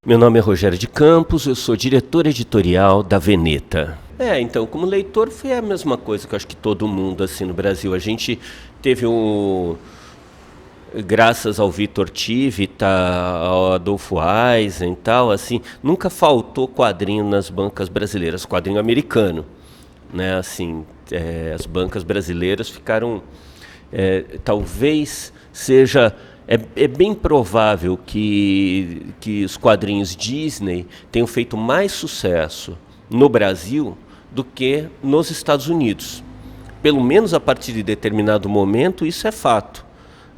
Meu nome é Rogério de Campos, eu sou diretor editorial da Veneta. Então, como leitor foi a mesma coisa que eu acho que todo mundo assim no Brasil. A gente teve graças ao Vitor Tivita, ao Adolfo Eisen e tal, assim, nunca faltou quadrinho nas bancas brasileiras, quadrinho americano, né? Assim, as bancas brasileiras ficaram, talvez seja é bem provável que os quadrinhos Disney tenham feito mais sucesso no Brasil do que nos Estados Unidos. Pelo menos a partir de determinado momento, isso é fato.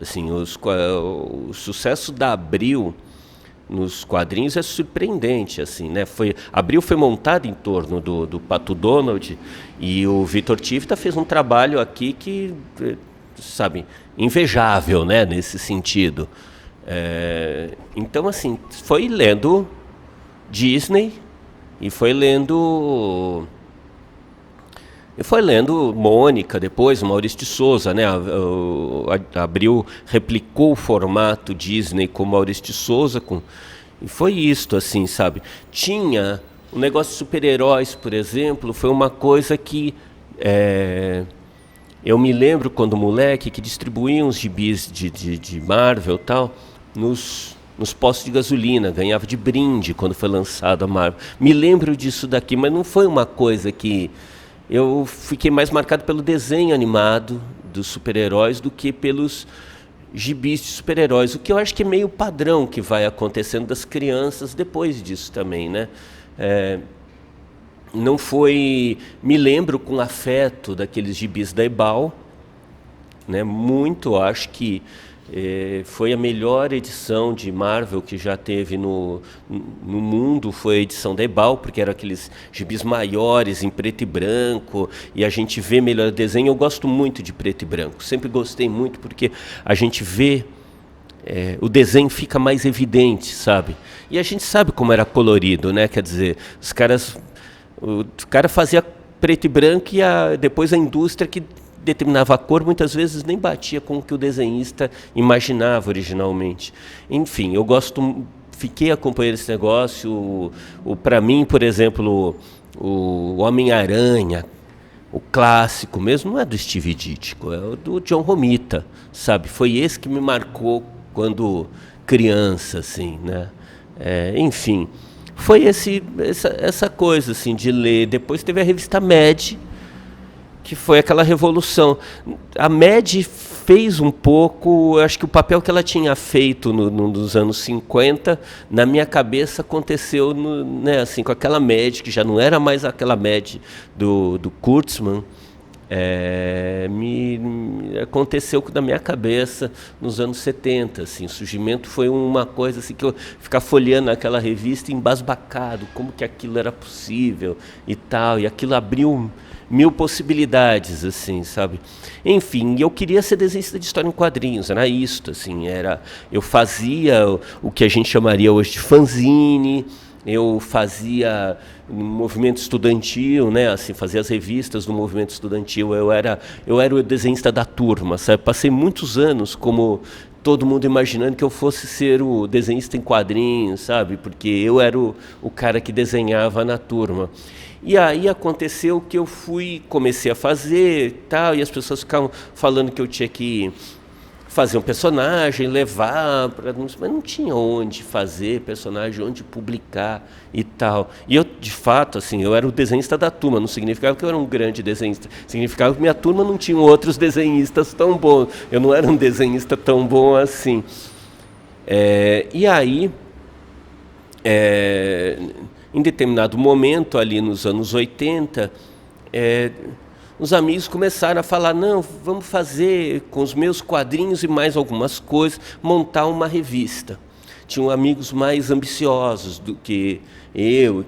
Assim, o sucesso da Abril nos quadrinhos é surpreendente, assim, né? Abril foi montado em torno do Pato Donald, e o Vitor Tivita fez um trabalho aqui que, sabe, invejável, né, nesse sentido. Então, assim, foi lendo Disney e foi lendo Mônica, depois Maurício de Souza, né? A Abril replicou o formato Disney com Maurício de Souza, e foi isto, assim, sabe? Tinha o negócio de super-heróis, por exemplo, foi uma coisa que eu me lembro quando moleque que distribuíam os gibis de Marvel e tal nos postos de gasolina, ganhava de brinde quando foi lançado a Marvel. Me lembro disso daqui, mas não foi uma coisa que... Eu fiquei mais marcado pelo desenho animado dos super-heróis do que pelos gibis de super-heróis, o que eu acho que é meio padrão que vai acontecendo das crianças depois disso também, né? Não foi... Me lembro com afeto daqueles gibis da Ebal, né? Muito, acho que foi a melhor edição de Marvel que já teve no mundo, foi a edição da Ebal, porque eram aqueles gibis maiores, em preto e branco, e a gente vê melhor o desenho. Eu gosto muito de preto e branco, sempre gostei muito, porque a gente vê... o desenho fica mais evidente, sabe? E a gente sabe como era colorido, né? Quer dizer, o cara fazia preto e branco e depois a indústria que determinava a cor muitas vezes nem batia com o que o desenhista imaginava originalmente. Enfim, fiquei acompanhando esse negócio. Para mim, por exemplo, o Homem-Aranha, o clássico mesmo, não é do Steve Ditko, é o do John Romita, sabe? Foi esse que me marcou quando criança, assim, né? Enfim, foi essa coisa assim de ler. Depois teve a revista Mad, que foi aquela revolução. A Mad fez um pouco, acho que o papel que ela tinha feito nos anos 50, na minha cabeça aconteceu né, assim, com aquela Mad, que já não era mais aquela Mad do Kurtzman, aconteceu na minha cabeça nos anos 70. Assim, o surgimento foi uma coisa assim, que eu ficar folheando aquela revista embasbacado, como que aquilo era possível e tal, e aquilo abriu 1000 possibilidades, assim, sabe? Enfim, eu queria ser desenhista de história em quadrinhos, era isto, assim, eu fazia o que a gente chamaria hoje de fanzine, eu fazia movimento estudantil, né? Assim, fazia as revistas do movimento estudantil, eu era o desenhista da turma, sabe? Passei muitos anos como todo mundo imaginando que eu fosse ser o desenhista em quadrinhos, sabe? Porque eu era o cara que desenhava na turma. E aí aconteceu que comecei a fazer tal, e as pessoas ficavam falando que eu tinha que fazer um personagem, levar, mas não tinha onde fazer personagem, onde publicar e tal. E eu, de fato, assim, eu era o desenhista da turma, não significava que eu era um grande desenhista, significava que minha turma não tinha outros desenhistas tão bons, eu não era um desenhista tão bom assim. E aí... em determinado momento, ali nos anos 80, os amigos começaram a falar, não, vamos fazer com os meus quadrinhos e mais algumas coisas, montar uma revista. Tinham amigos mais ambiciosos do que eu,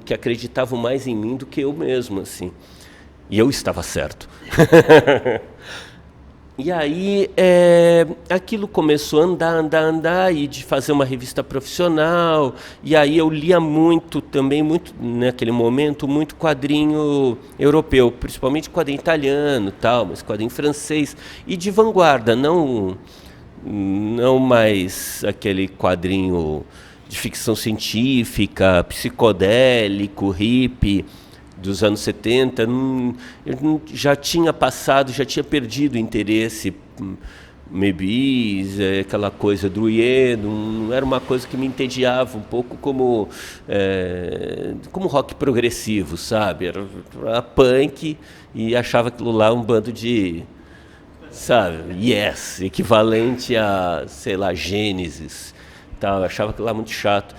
que acreditavam mais em mim do que eu mesmo, assim. E eu estava certo. E aí aquilo começou a andar, e de fazer uma revista profissional. E aí eu lia muito naquele momento, muito quadrinho europeu, principalmente quadrinho italiano, tal, mas quadrinho francês e de vanguarda, não mais aquele quadrinho de ficção científica, psicodélico, hippie, dos anos 70, já tinha passado, já tinha perdido o interesse. Mebis, aquela coisa do Iê, não era uma coisa que me entediava um pouco como rock progressivo, sabe? Era punk e achava aquilo lá um bando de, sabe, Yes, equivalente a, sei lá, Gênesis, tal. Eu achava aquilo lá muito chato.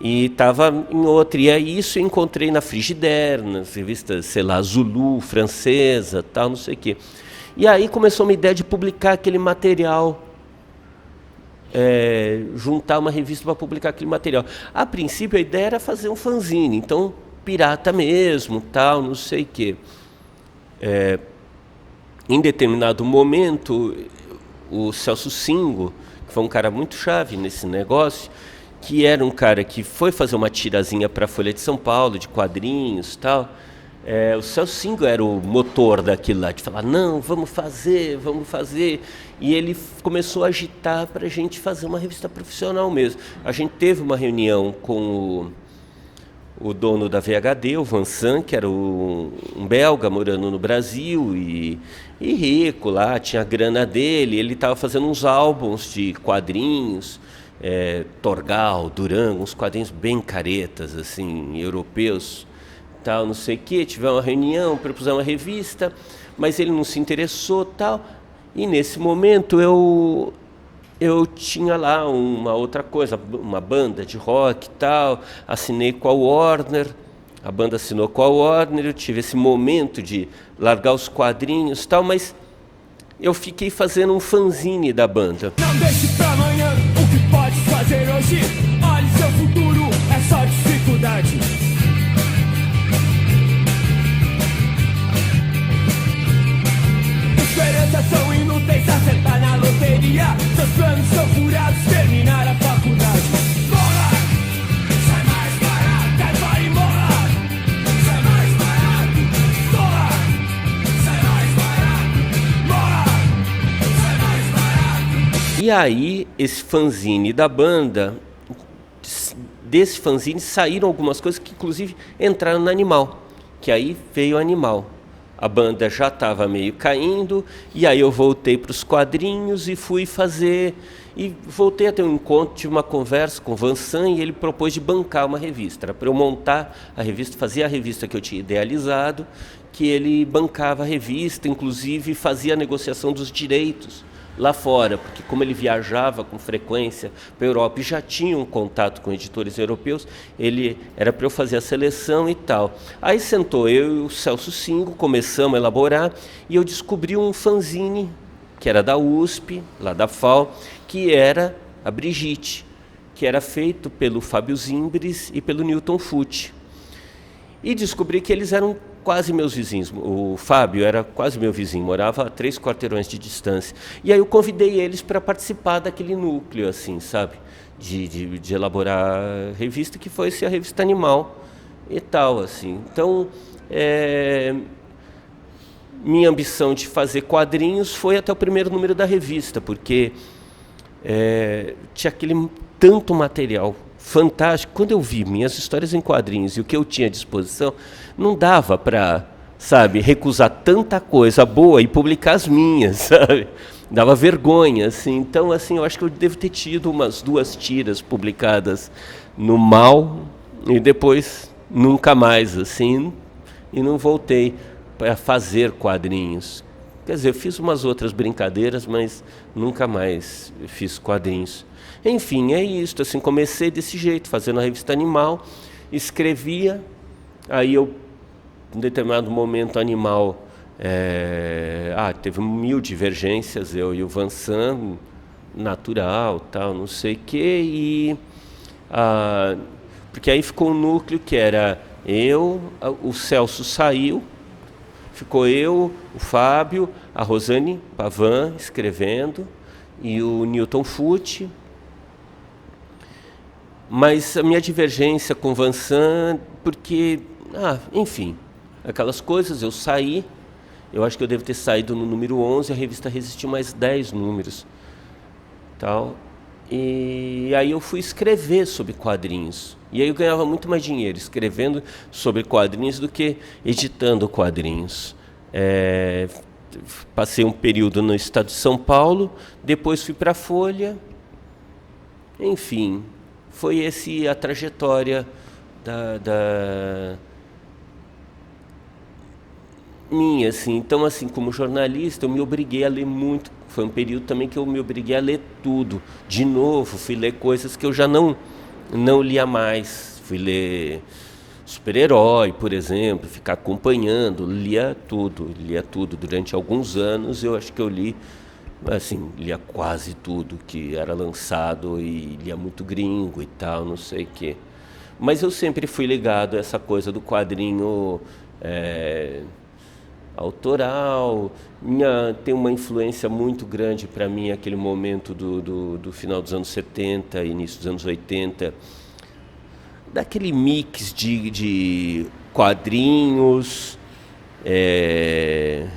E estava em outra, e aí isso eu encontrei na Frigidaire, nas revistas, sei lá, Zulu, francesa, tal, não sei o quê. E aí começou uma ideia de publicar aquele material, juntar uma revista para publicar aquele material. A princípio a ideia era fazer um fanzine, então pirata mesmo, tal, não sei o quê. Em determinado momento, o Celso Singo, que foi um cara muito chave nesse negócio, que era um cara que foi fazer uma tirazinha para a Folha de São Paulo, de quadrinhos e tal. O Celso Singo era o motor daquilo lá, de falar, não, vamos fazer. E ele começou a agitar para a gente fazer uma revista profissional mesmo. A gente teve uma reunião com o dono da VHD, o Vincent, que era um belga morando no Brasil e rico lá, tinha a grana dele. Ele estava fazendo uns álbuns de quadrinhos, Torgal, Durango, uns quadrinhos bem caretas, assim, europeus, tal, não sei o quê. Tivemos uma reunião, propusemos uma revista, mas ele não se interessou, tal. E nesse momento eu tinha lá uma outra coisa, uma banda de rock e tal, assinei com a Warner, a banda assinou com a Warner, eu tive esse momento de largar os quadrinhos e tal, mas eu fiquei fazendo um fanzine da banda. Não deixe pra amanhã o que pode fazer hoje. Olhe seu futuro, é só dificuldade. Esperanças são inúteis, acertar na loteria. Seus planos são furados, terminar a faculdade. Morra, sai mais barato, vai morra. Sai mais barato, morra. Sai mais barato, morra. Sai mais barato. E aí, esse fanzine da banda, desse fanzine saíram algumas coisas que inclusive entraram no Animal, que aí veio o Animal. A banda já estava meio caindo, e aí eu voltei para os quadrinhos e fui fazer, e voltei a ter um encontro, tive uma conversa com o Vincent, e ele propôs de bancar uma revista. Era para eu montar a revista, fazer a revista que eu tinha idealizado, que ele bancava a revista, inclusive fazia a negociação dos direitos lá fora, porque como ele viajava com frequência para a Europa e já tinha um contato com editores europeus, ele era para eu fazer a seleção e tal. Aí sentou eu e o Celso Singo, começamos a elaborar, e eu descobri um fanzine, que era da USP, lá da FAO, que era a Brigitte, que era feito pelo Fábio Zimbres e pelo Newton Foote. E descobri que eles eram quase meus vizinhos. O Fábio era quase meu vizinho, morava a 3 quarteirões de distância. E aí eu convidei eles para participar daquele núcleo, assim, sabe? De elaborar a revista, que foi a revista Animal e tal, assim. Então, minha ambição de fazer quadrinhos foi até o primeiro número da revista, porque tinha aquele tanto material fantástico. Quando eu vi minhas histórias em quadrinhos e o que eu tinha à disposição, não dava para, sabe, recusar tanta coisa boa e publicar as minhas, sabe? Dava vergonha, assim. Então, assim, eu acho que eu devo ter tido umas 2 tiras publicadas no Mal e depois nunca mais, assim, e não voltei para fazer quadrinhos. Quer dizer, eu fiz umas outras brincadeiras, mas nunca mais fiz quadrinhos. Enfim, é isso, assim, comecei desse jeito, fazendo a revista Animal, escrevia, aí eu, em determinado momento, Animal, teve 1000 divergências, eu e o Vincent, natural, tal, não sei o quê, porque aí ficou um núcleo que era eu, o Celso saiu, ficou eu, o Fábio, a Rosane Pavan escrevendo, e o Newton Foote. Mas a minha divergência com o Vincent, porque, enfim, aquelas coisas, eu saí, eu acho que eu devo ter saído no número 11, a revista resistiu mais 10 números, tal, E aí eu fui escrever sobre quadrinhos. E aí eu ganhava muito mais dinheiro escrevendo sobre quadrinhos do que editando quadrinhos. Passei um período no estado de São Paulo, depois fui para a Folha. Enfim, foi a trajetória da minha, assim. Então, assim, como jornalista, eu me obriguei a ler muito. Foi um período também que eu me obriguei a ler tudo. De novo, fui ler coisas que eu já não lia mais. Fui ler super-herói, por exemplo, ficar acompanhando, lia tudo. Durante alguns anos, eu acho que eu lia quase tudo que era lançado e lia muito gringo e tal, não sei o quê. Mas eu sempre fui ligado a essa coisa do quadrinho autoral. Tem uma influência muito grande para mim aquele momento do final dos anos 70, início dos anos 80, daquele mix de quadrinhos,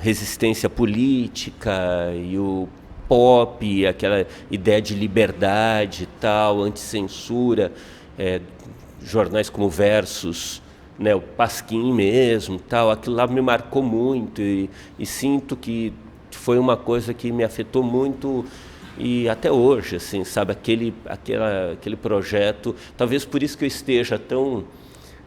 resistência política e o pop, aquela ideia de liberdade e tal, anticensura, jornais como Versus, né, o Pasquim mesmo, tal, aquilo lá me marcou muito e sinto que foi uma coisa que me afetou muito e até hoje, assim, sabe, aquele projeto, talvez por isso que eu esteja tão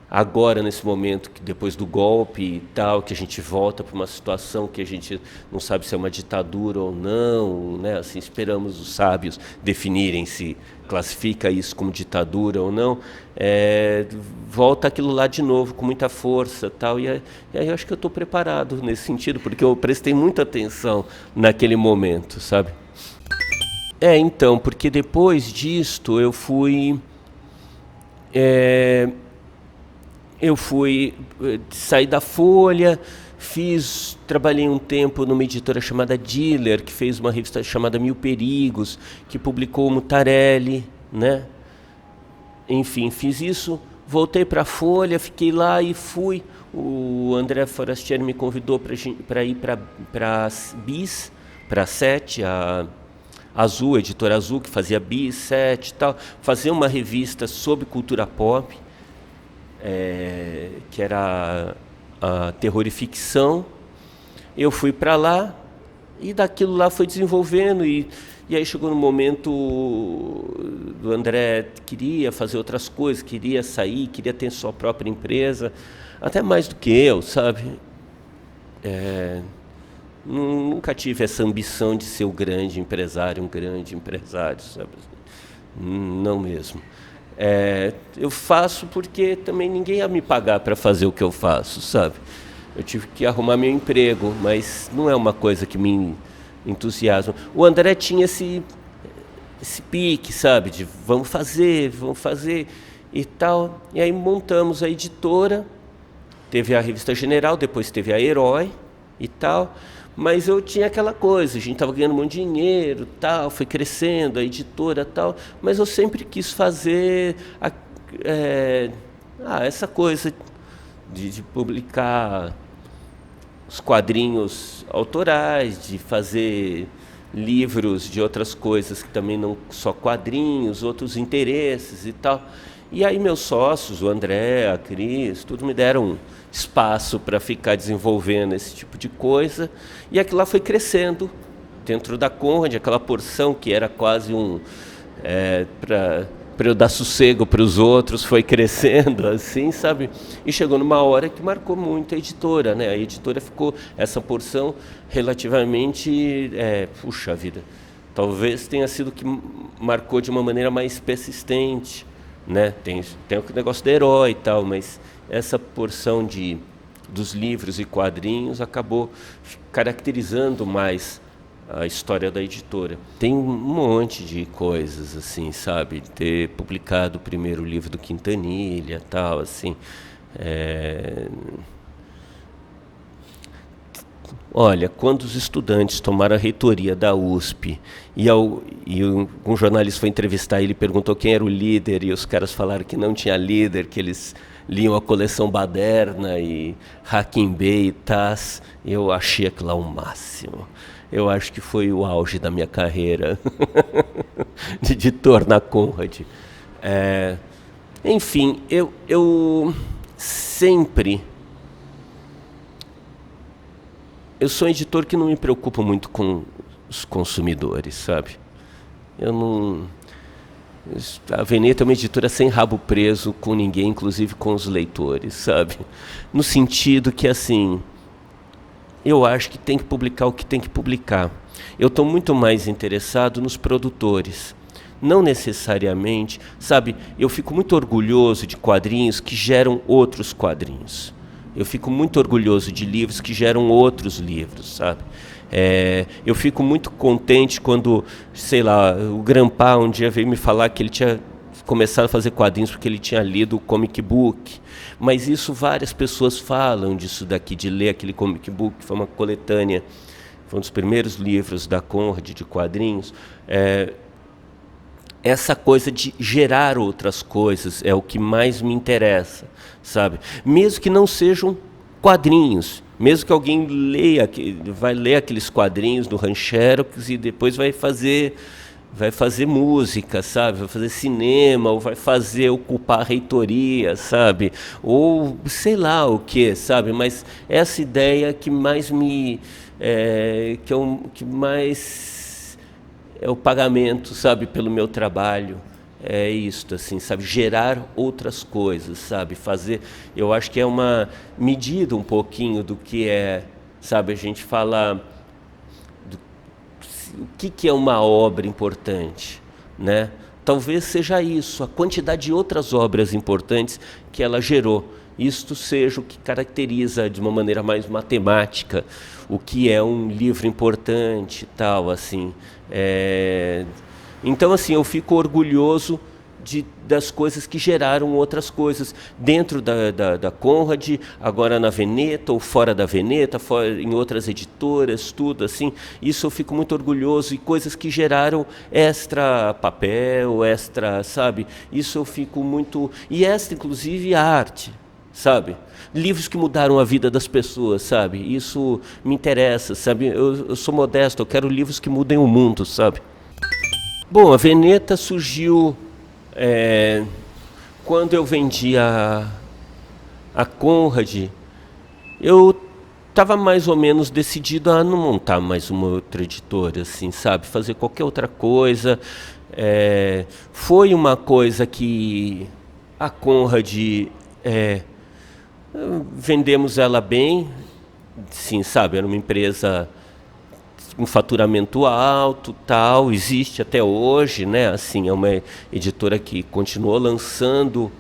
agora nesse momento, que depois do golpe e tal, que a gente volta para uma situação que a gente não sabe se é uma ditadura ou não, né? Assim, esperamos os sábios definirem se classifica isso como ditadura ou não, volta aquilo lá de novo com muita força, tal, e aí eu acho que eu estou preparado nesse sentido, porque eu prestei muita atenção naquele momento, sabe? Então, porque depois disto eu fui sair da Folha, trabalhei um tempo numa editora chamada Diller, que fez uma revista chamada Mil Perigos, que publicou o Mutarelli, né? Enfim, fiz isso, voltei para a Folha, fiquei lá e fui. O André Forastieri me convidou para ir para Bis, para 7, a Azul, a editora Azul, que fazia Bis, 7 e tal, fazer uma revista sobre cultura pop, que era a terror e ficção. Eu fui para lá e daquilo lá foi desenvolvendo e aí chegou no momento do André queria fazer outras coisas, queria sair, queria ter sua própria empresa, até mais do que eu, sabe? Nunca tive essa ambição de ser um grande empresário, sabe? Não mesmo. Eu faço porque também ninguém ia me pagar para fazer o que eu faço, sabe? Eu tive que arrumar meu emprego, mas não é uma coisa que me entusiasma. O André tinha esse pique, sabe? De vamos fazer e tal. E aí montamos a editora, teve a Revista General, depois teve a Herói e tal. Mas eu tinha aquela coisa, a gente estava ganhando muito dinheiro, tal, foi crescendo, a editora tal, mas eu sempre quis fazer essa coisa de publicar os quadrinhos autorais, de fazer livros de outras coisas que também não só quadrinhos, outros interesses e tal. E aí meus sócios, o André, a Cris, tudo me deram espaço para ficar desenvolvendo esse tipo de coisa. E aquilo lá foi crescendo dentro da Conrad, aquela porção que era quase para eu dar sossego para os outros, foi crescendo assim, sabe? E chegou numa hora que marcou muito a editora, né? A editora ficou, essa porção relativamente, puxa vida, talvez tenha sido que marcou de uma maneira mais persistente, né? Tem o negócio do Herói e tal, mas essa porção dos livros e quadrinhos acabou caracterizando mais a história da editora. Tem um monte de coisas, assim, sabe? Ter publicado o primeiro livro do Quintanilha, tal, assim. Olha, quando os estudantes tomaram a reitoria da USP e um jornalista foi entrevistar ele, perguntou quem era o líder e os caras falaram que não tinha líder, que eles liam a coleção Baderna e Hakim Bey e Taz, eu achei aquilo lá o máximo. eu acho que foi o auge da minha carreira de editor na Conrad. Enfim, eu sempre... Eu sou um editor que não me preocupa muito com os consumidores, sabe? Eu não... A Veneta é uma editora sem rabo preso com ninguém, inclusive com os leitores, sabe? No sentido que, assim, eu acho que tem que publicar o que tem que publicar. Eu estou muito mais interessado nos produtores. Não necessariamente, sabe? Eu fico muito orgulhoso de quadrinhos que geram outros quadrinhos. Eu fico muito orgulhoso de livros que geram outros livros, sabe? Eu fico muito contente quando, sei lá, o Grampá um dia veio me falar que ele tinha começado a fazer quadrinhos porque ele tinha lido o comic book. Mas isso várias pessoas falam disso daqui, de ler aquele comic book, que foi uma coletânea, foi um dos primeiros livros da Conrad de quadrinhos. Essa coisa de gerar outras coisas é o que mais me interessa, sabe? Mesmo que não sejam quadrinhos, mesmo que alguém vai ler aqueles quadrinhos do Rancherox e depois vai fazer música, sabe? Vai fazer cinema, ou vai ocupar a reitoria, sabe? Ou sei lá o que, sabe? Mas essa ideia que mais que mais é o pagamento, sabe, pelo meu trabalho. É isto, assim, sabe, gerar outras coisas, sabe, fazer, eu acho que é uma medida um pouquinho do que é, sabe, a gente fala o que é uma obra importante, né? Talvez seja isso, a quantidade de outras obras importantes que ela gerou. Isto seja o que caracteriza de uma maneira mais matemática o que é um livro importante, tal, assim. Então, assim, eu fico orgulhoso das coisas que geraram outras coisas dentro da Conrad, agora na Veneta ou fora da Veneta, em outras editoras, tudo assim. Isso eu fico muito orgulhoso, e coisas que geraram extra papel, extra, sabe? Isso eu fico muito... E extra, inclusive, arte, sabe? Livros que mudaram a vida das pessoas, sabe? Isso me interessa, sabe? Eu sou modesto, eu quero livros que mudem o mundo, sabe? Bom, a Veneta surgiu quando eu vendi a Conrad. Eu estava mais ou menos decidido a não montar mais uma outra editora, assim, sabe? Fazer qualquer outra coisa. Foi uma coisa que a Conrad... vendemos ela bem, sim, sabe? Era uma empresa com faturamento alto, tal, existe até hoje, né? Assim, é uma editora que continuou lançando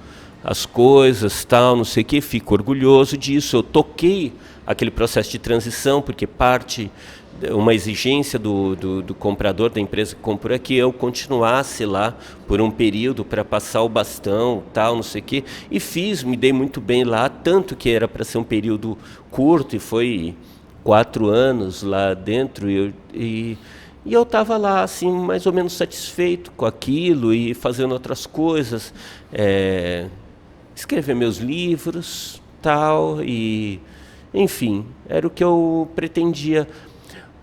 as coisas, tal, não sei o que. Fico orgulhoso disso. Eu toquei aquele processo de transição, porque uma exigência do comprador, da empresa que comprou, é que eu continuasse lá por um período para passar o bastão, tal, não sei o quê. E me dei muito bem lá, tanto que era para ser um período curto, e foi 4 anos lá dentro, e eu estava lá, assim, mais ou menos satisfeito com aquilo e fazendo outras coisas, escrever meus livros, tal, e, enfim, era o que eu pretendia.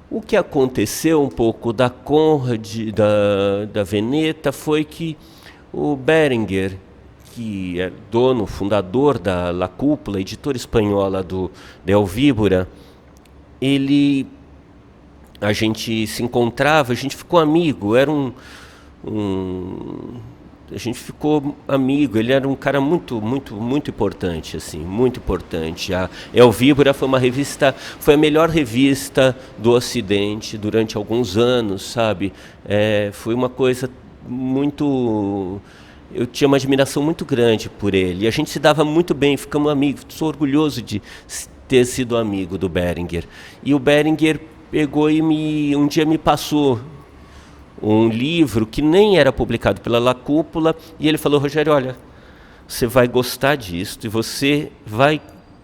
O que aconteceu um pouco da Conrad, da Veneta, foi que o Berenguer, que é fundador da La Cúpula, editora espanhola da El Víbora, a gente se encontrava, a gente ficou amigo, a gente ficou amigo. Ele era um cara muito, muito, muito importante, assim, muito importante. A El Víbora foi a melhor revista do Ocidente durante alguns anos, sabe? Foi uma coisa muito... Eu tinha uma admiração muito grande por ele, e a gente se dava muito bem, ficamos amigos. Sou orgulhoso de ter sido amigo do Berenguer. E o Berenguer pegou e um dia me passou um livro que nem era publicado pela La Cúpula, e ele falou: Rogério, olha, você vai gostar disso, e você vai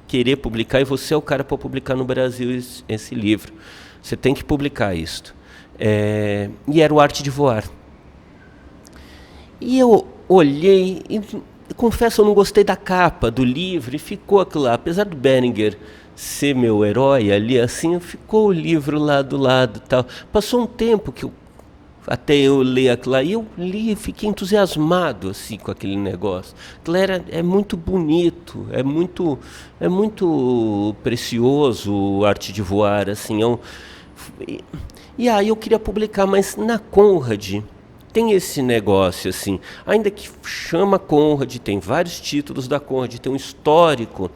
querer publicar, e você é o cara para publicar no Brasil esse livro. Você tem que publicar isto. E era o Arte de Voar. E eu olhei, e confesso, eu não gostei da capa do livro, e ficou aquilo lá. Apesar do Berenguer ser meu herói ali, assim, ficou o livro lá do lado, tal. Passou um tempo até eu ler aquilo lá, e eu li, fiquei entusiasmado assim com aquele negócio. Aquilo é muito bonito, é muito precioso o Arte de Voar, assim. E aí eu queria publicar, mas na Conrad tem esse negócio assim, ainda que chama Conrad, tem vários títulos da Conrad, tem um histórico.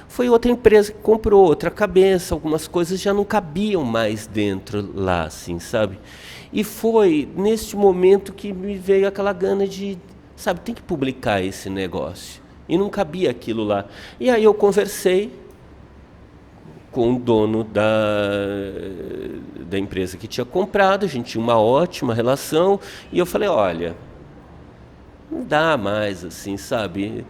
Foi outra empresa que comprou, outra cabeça, algumas coisas já não cabiam mais dentro lá, assim, sabe? E foi neste momento que me veio aquela gana de, sabe, tem que publicar esse negócio. E não cabia aquilo lá. E aí eu conversei com o dono da empresa que tinha comprado, a gente tinha uma ótima relação, e eu falei, olha, não dá mais, assim, sabe?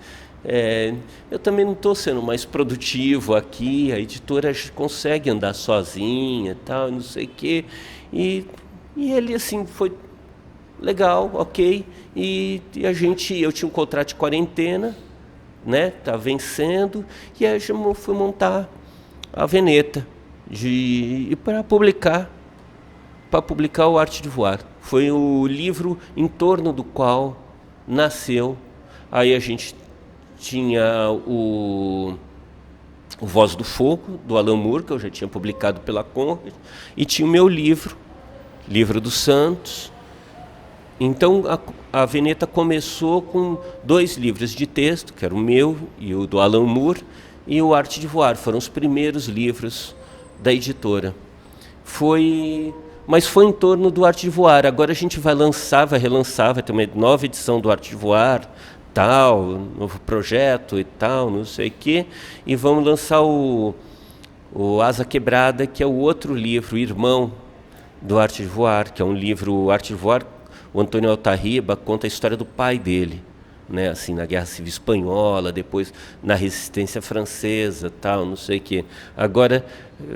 Eu também não estou sendo mais produtivo aqui, a editora consegue andar sozinha, tal, não sei o quê. E ele, assim, foi legal, ok. E eu tinha um contrato de quarentena, né? Tá vencendo, e aí eu fui montar a Veneta para publicar o Arte de Voar. Foi o livro em torno do qual nasceu. Aí a gente tinha o Voz do Fogo, do Alan Moore, que eu já tinha publicado pela Conrad, e tinha o meu livro dos Santos. Então a Veneta começou com 2 livros de texto, que era o meu e o do Alan Moore, e o Arte de Voar. Foram os primeiros livros da editora. Mas foi em torno do Arte de Voar. Agora a gente vai relançar, vai ter uma nova edição do Arte de Voar, tal, novo projeto e tal, não sei o quê. E vamos lançar o Asa Quebrada, que é o outro livro, irmão do Arte de Voar, que é um livro, o Arte de Voar, o Antônio Altarriba conta a história do pai dele, né, assim, na Guerra Civil Espanhola, depois na Resistência Francesa, tal, não sei o quê. Agora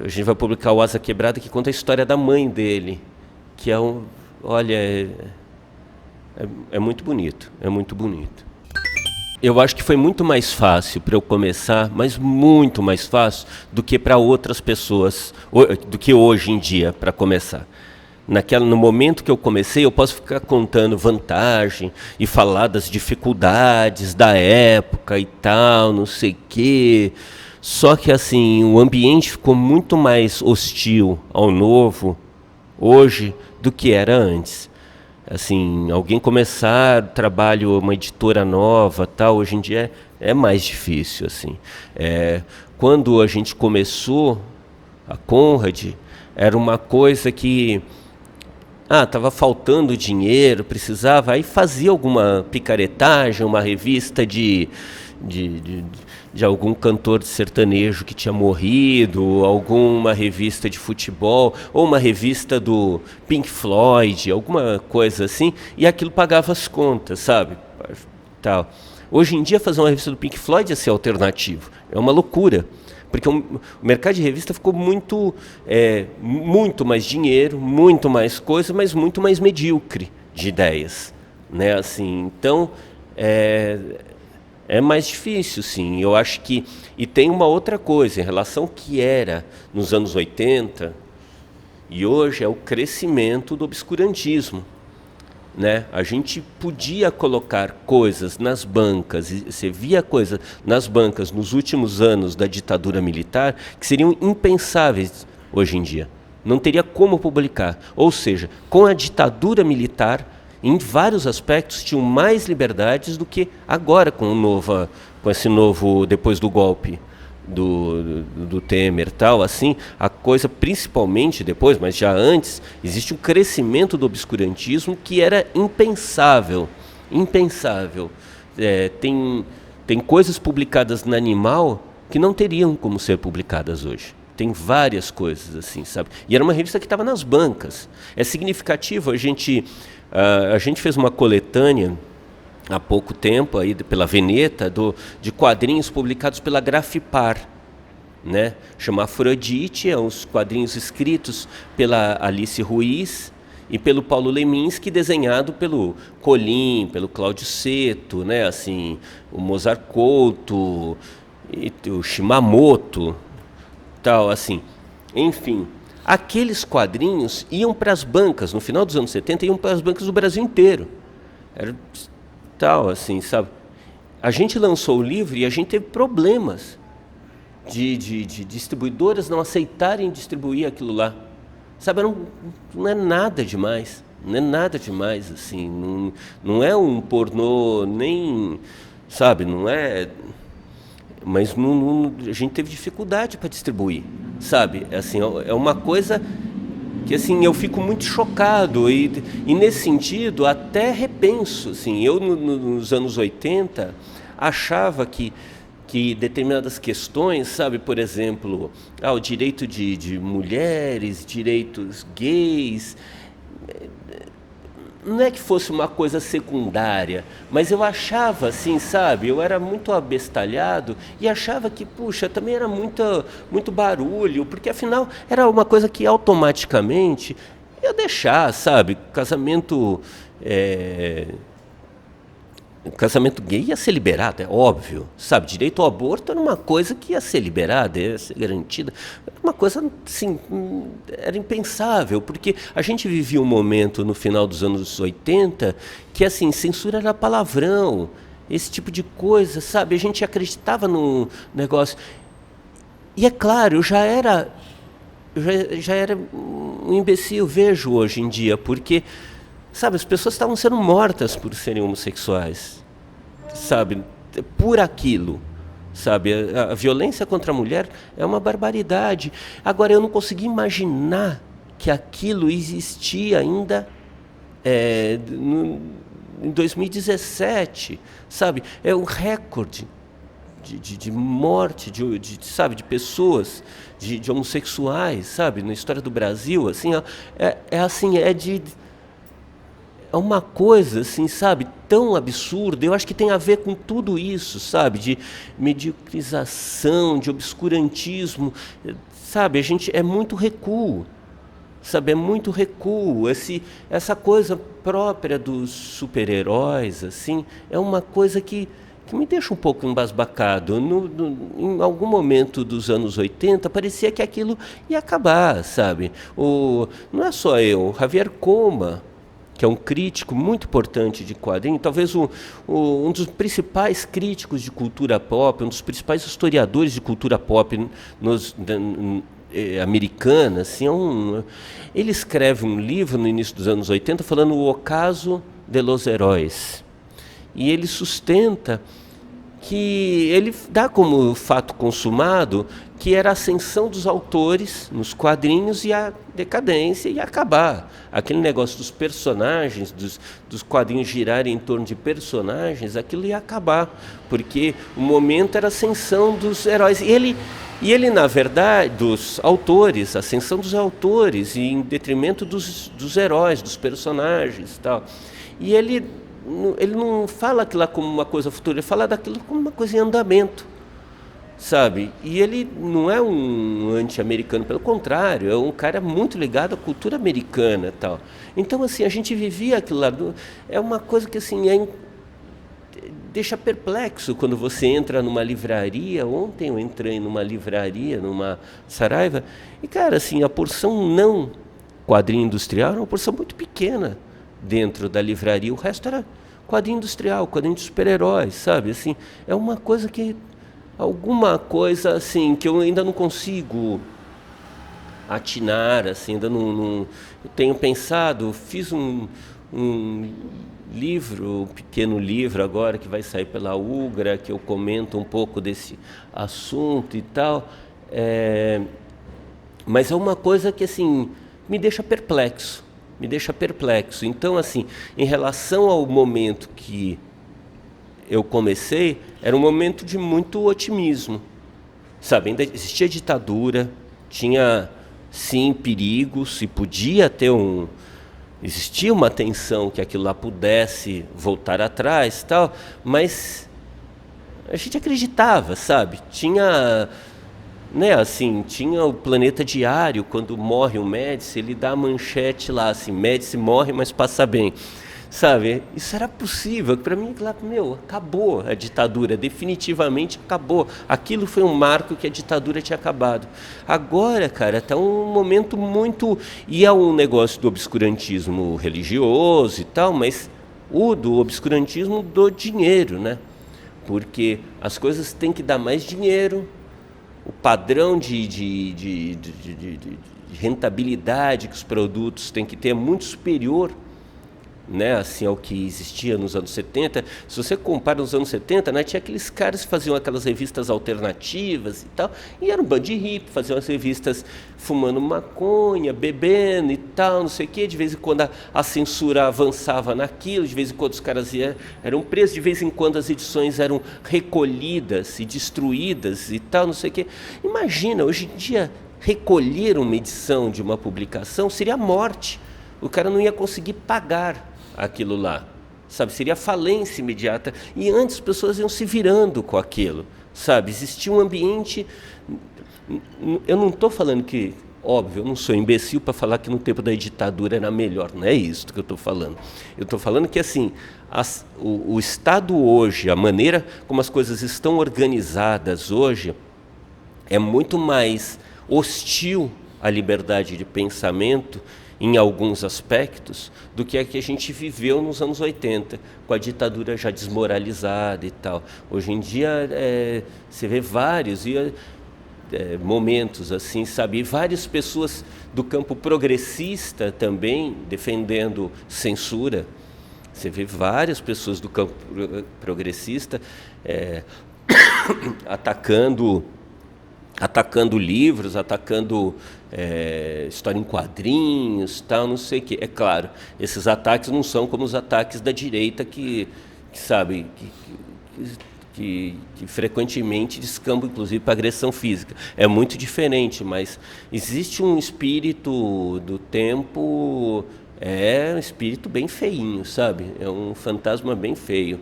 a gente vai publicar o Asa Quebrada, que conta a história da mãe dele, que é muito bonito, é muito bonito. Eu acho que foi muito mais fácil para eu começar, mas muito mais fácil do que para outras pessoas, do que hoje em dia para começar. No momento que eu comecei, eu posso ficar contando vantagem e falar das dificuldades da época e tal, não sei o quê. Só que assim, o ambiente ficou muito mais hostil ao novo hoje do que era antes. Assim, alguém começar trabalho, uma editora nova, tal, hoje em dia é mais difícil, assim. Quando a gente começou a Conrad, era uma coisa que estava faltando dinheiro, precisava, aí fazia alguma picaretagem, uma revista de algum cantor de sertanejo que tinha morrido, alguma revista de futebol, ou uma revista do Pink Floyd, alguma coisa assim, e aquilo pagava as contas, sabe? Tal. Hoje em dia fazer uma revista do Pink Floyd é ser alternativo, é uma loucura. Porque o mercado de revista ficou muito mais dinheiro, muito mais coisa, mas muito mais medíocre de ideias, né? Assim, então, é mais difícil, sim. Eu acho que... E tem uma outra coisa, em relação ao que era nos anos 80, e hoje é o crescimento do obscurantismo. Né? A gente podia colocar coisas nas bancas, e você via coisas nas bancas nos últimos anos da ditadura militar que seriam impensáveis hoje em dia. Não teria como publicar. Ou seja, com a ditadura militar, em vários aspectos, tinham mais liberdades do que agora com esse novo, depois do golpe do Temer, tal, assim, a coisa, principalmente depois, mas já antes, existe um crescimento do obscurantismo que era impensável. Tem coisas publicadas na Animal que não teriam como ser publicadas hoje. Tem várias coisas assim, sabe? E era uma revista que estava nas bancas. É significativo, a gente fez uma coletânea há pouco tempo, aí, pela Veneta, de quadrinhos publicados pela Grafipar, né? Chama Afrodite, é uns quadrinhos escritos pela Alice Ruiz e pelo Paulo Leminski, desenhado pelo Colim, pelo Cláudio Seto, né? Assim, o Mozart Couto, e o Shimamoto, tal, assim. Enfim, aqueles quadrinhos iam para as bancas, no final dos anos 70, iam para as bancas do Brasil inteiro. Era tal, assim, sabe? A gente lançou o livro e a gente teve problemas de distribuidoras não aceitarem distribuir aquilo lá. Sabe, não é nada demais. Não é nada demais, assim. Não é um pornô, nem... Sabe, não é... Mas a gente teve dificuldade para distribuir, sabe? Assim, é uma coisa que assim, eu fico muito chocado e nesse sentido até repenso. Assim, eu nos anos 80 achava que determinadas questões, sabe, por exemplo, o direito de mulheres, direitos gays, não é que fosse uma coisa secundária, mas eu achava assim, sabe, eu era muito abestalhado e achava que, puxa, também era muito barulho, porque afinal era uma coisa que automaticamente ia deixar, sabe, casamento gay ia ser liberado, é óbvio, sabe? Direito ao aborto era uma coisa que ia ser liberada, ia ser garantida. Era uma coisa, assim, era impensável, porque a gente vivia um momento no final dos anos 80 que, assim, censura era palavrão, esse tipo de coisa, sabe? A gente acreditava no negócio. E é claro, eu já era um imbecil, vejo hoje em dia, porque... Sabe, as pessoas estavam sendo mortas por serem homossexuais, sabe, por aquilo, sabe, a violência contra a mulher é uma barbaridade. Agora, eu não consegui imaginar que aquilo existia ainda em 2017, sabe, é um recorde de morte, sabe, de pessoas, de homossexuais, sabe, na história do Brasil, assim, é uma coisa, assim, sabe, tão absurda. Eu acho que tem a ver com tudo isso, sabe, de mediocrização, de obscurantismo, sabe, a gente é muito recuo, sabe, é muito recuo. Essa coisa própria dos super-heróis, assim, é uma coisa que me deixa um pouco embasbacado. Em algum momento dos anos 80, parecia que aquilo ia acabar, sabe. Não é só eu, o Javier Coma, que é um crítico muito importante de quadrinhos, talvez um dos principais críticos de cultura pop, um dos principais historiadores de cultura pop americana, assim, ele escreve um livro no início dos anos 80 falando o ocaso de los heróis. E ele sustenta que ele dá como fato consumado que era a ascensão dos autores nos quadrinhos e a decadência ia acabar. Aquele negócio dos personagens, dos quadrinhos girarem em torno de personagens, aquilo ia acabar, porque o momento era a ascensão dos heróis. E ele, na verdade, dos autores, a ascensão dos autores, e em detrimento dos heróis, dos personagens e tal. E ele não fala aquilo lá como uma coisa futura, ele fala daquilo como uma coisa em andamento, sabe? E ele não é um anti-americano, pelo contrário, é um cara muito ligado à cultura americana e tal. Então, assim, a gente vivia aquilo lá, é uma coisa que, assim, deixa perplexo quando você entra numa livraria. Ontem eu entrei numa livraria, numa Saraiva, e, cara, assim, a porção não quadrinho industrial era uma porção muito pequena dentro da livraria, o resto era quadrinho industrial, quadrinho de super-heróis, sabe? Assim, é uma coisa que... Alguma coisa, assim, que eu ainda não consigo atinar, assim, ainda não eu tenho pensado, fiz um livro, um pequeno livro agora, que vai sair pela Ugra, que eu comento um pouco desse assunto e tal, mas é uma coisa que, assim, me deixa perplexo. Então, assim, em relação ao momento que eu comecei, era um momento de muito otimismo, sabe? Ainda existia ditadura, tinha, sim, perigos, e podia ter existia uma tensão que aquilo lá pudesse voltar atrás e tal, mas a gente acreditava, sabe? Tinha... Né, assim, tinha o Planeta Diário, quando morre o Médici, ele dá a manchete lá, assim, Médici morre, mas passa bem, sabe? Isso era possível. Para mim, acabou a ditadura, definitivamente acabou. Aquilo foi um marco que a ditadura tinha acabado. Agora, cara, está um momento muito... E é um negócio do obscurantismo religioso e tal, mas o do obscurantismo do dinheiro, né? Porque as coisas têm que dar mais dinheiro, o padrão de rentabilidade que os produtos têm que ter é muito superior, né, assim, ao que existia nos anos 70. Se você compara nos anos 70, né, tinha aqueles caras que faziam aquelas revistas alternativas e tal, e era um bando de hippie, faziam as revistas fumando maconha, bebendo e tal, não sei o quê. De vez em quando a censura avançava naquilo, de vez em quando os caras eram presos, de vez em quando as edições eram recolhidas e destruídas e tal, não sei o quê. Imagina, hoje em dia, recolher uma edição de uma publicação seria morte. O cara não ia conseguir pagar aquilo lá, sabe? Seria falência imediata. E antes as pessoas iam se virando com aquilo, sabe? Existia um ambiente... Eu não estou falando que... Óbvio, eu não sou imbecil para falar que no tempo da ditadura era melhor. Não é isso que eu estou falando. Eu estou falando que, assim, o Estado hoje, a maneira como as coisas estão organizadas hoje, é muito mais hostil à liberdade de pensamento em alguns aspectos, do que a que a gente viveu nos anos 80, com a ditadura já desmoralizada e tal. Hoje em dia, você vê vários momentos assim, sabe? E várias pessoas do campo progressista também defendendo censura. Você vê várias pessoas do campo progressista atacando livros, atacando história em quadrinhos, tal, não sei o quê. É claro, esses ataques não são como os ataques da direita que sabe, que frequentemente descambam, inclusive, para agressão física. É muito diferente, mas existe um espírito do tempo, um espírito bem feinho, sabe? É um fantasma bem feio.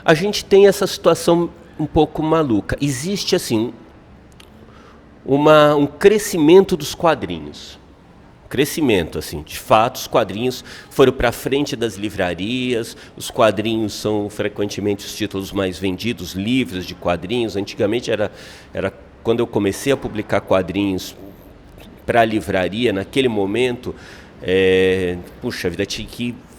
A gente tem essa situação um pouco maluca. Existe, assim, um crescimento dos quadrinhos. Crescimento, assim, de fato, os quadrinhos foram para frente das livrarias, os quadrinhos são frequentemente os títulos mais vendidos, livros de quadrinhos. Antigamente era quando eu comecei a publicar quadrinhos para a livraria, naquele momento, puxa vida,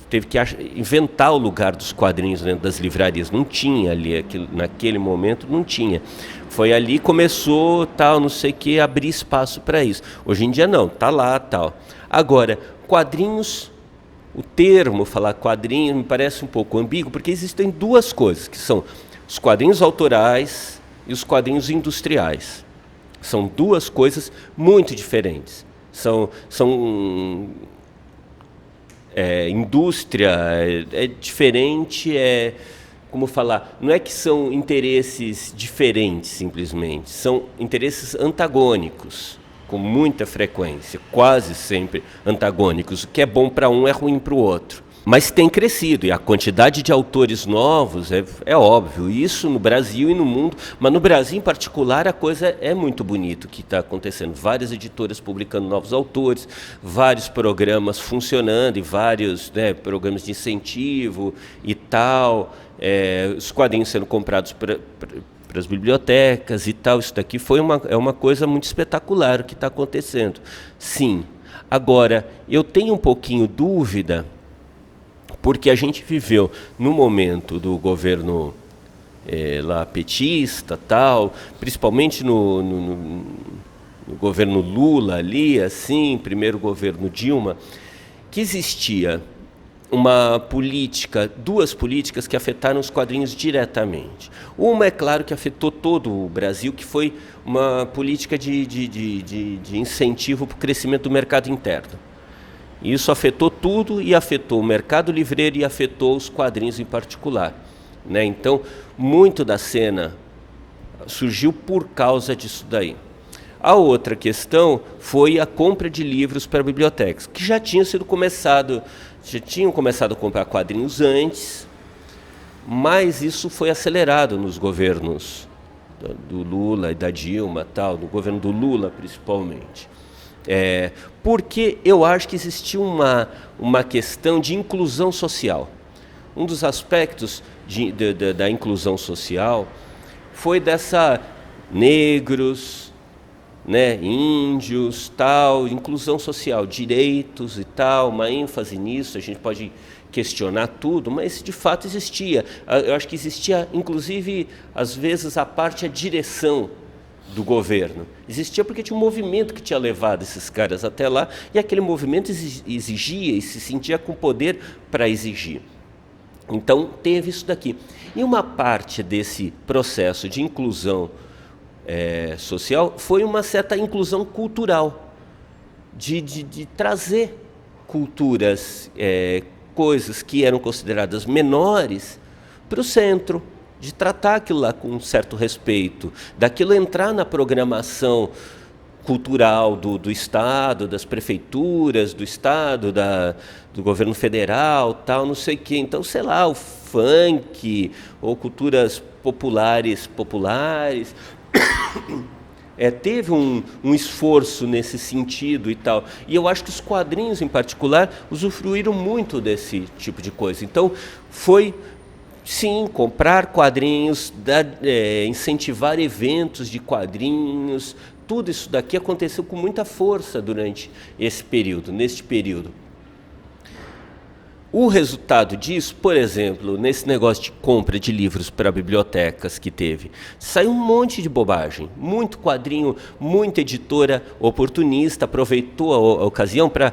teve que inventar o lugar dos quadrinhos dentro das livrarias. Não tinha ali, naquele momento não tinha. Foi ali que começou, tal, não sei o que, abrir espaço para isso. Hoje em dia não, tá lá, tal. Agora, quadrinhos, o termo falar quadrinho me parece um pouco ambíguo, porque existem duas coisas, que são os quadrinhos autorais e os quadrinhos industriais. São duas coisas muito diferentes. Indústria é diferente, como falar, não é que são interesses diferentes simplesmente, são interesses antagônicos, com muita frequência, quase sempre antagônicos. O que é bom para um é ruim para o outro. Mas tem crescido, e a quantidade de autores novos é óbvio, isso no Brasil e no mundo, mas no Brasil em particular a coisa é muito bonito que está acontecendo. Várias editoras publicando novos autores, vários programas funcionando e vários programas de incentivo e tal, os quadrinhos sendo comprados para as bibliotecas e tal. Isso daqui é uma coisa muito espetacular o que está acontecendo. Sim, agora eu tenho um pouquinho dúvida, porque a gente viveu no momento do governo lá petista, tal, principalmente no governo Lula ali, assim, primeiro governo Dilma, que existia duas políticas que afetaram os quadrinhos diretamente. Uma, é claro, que afetou todo o Brasil, que foi uma política de incentivo para o crescimento do mercado interno. Isso afetou tudo, e afetou o mercado livreiro e afetou os quadrinhos em particular, né? Então, muito da cena surgiu por causa disso daí. A outra questão foi a compra de livros para bibliotecas, que já tinham começado a comprar quadrinhos antes, mas isso foi acelerado nos governos do Lula e da Dilma, tal, no governo do Lula principalmente. Porque eu acho que existia uma questão de inclusão social. Um dos aspectos da inclusão social foi dessa negros, né, índios, tal, inclusão social, direitos e tal, uma ênfase nisso. A gente pode questionar tudo, mas de fato existia. Eu acho que existia, inclusive, às vezes, a direção do governo. Existia porque tinha um movimento que tinha levado esses caras até lá, e aquele movimento exigia e se sentia com poder para exigir. Então, teve isso daqui. E uma parte desse processo de inclusão social foi uma certa inclusão cultural, de trazer culturas, coisas que eram consideradas menores para o centro, de tratar aquilo lá com um certo respeito, daquilo entrar na programação cultural do Estado, das prefeituras, do Estado, do governo federal, tal, não sei o quê. Então, sei lá, o funk, ou culturas populares, teve um esforço nesse sentido e tal. E eu acho que os quadrinhos, em particular, usufruíram muito desse tipo de coisa. Então, foi, sim, comprar quadrinhos, incentivar eventos de quadrinhos. Tudo isso daqui aconteceu com muita força durante esse período, neste período. O resultado disso, por exemplo, nesse negócio de compra de livros para bibliotecas que teve, saiu um monte de bobagem, muito quadrinho, muita editora oportunista aproveitou a ocasião para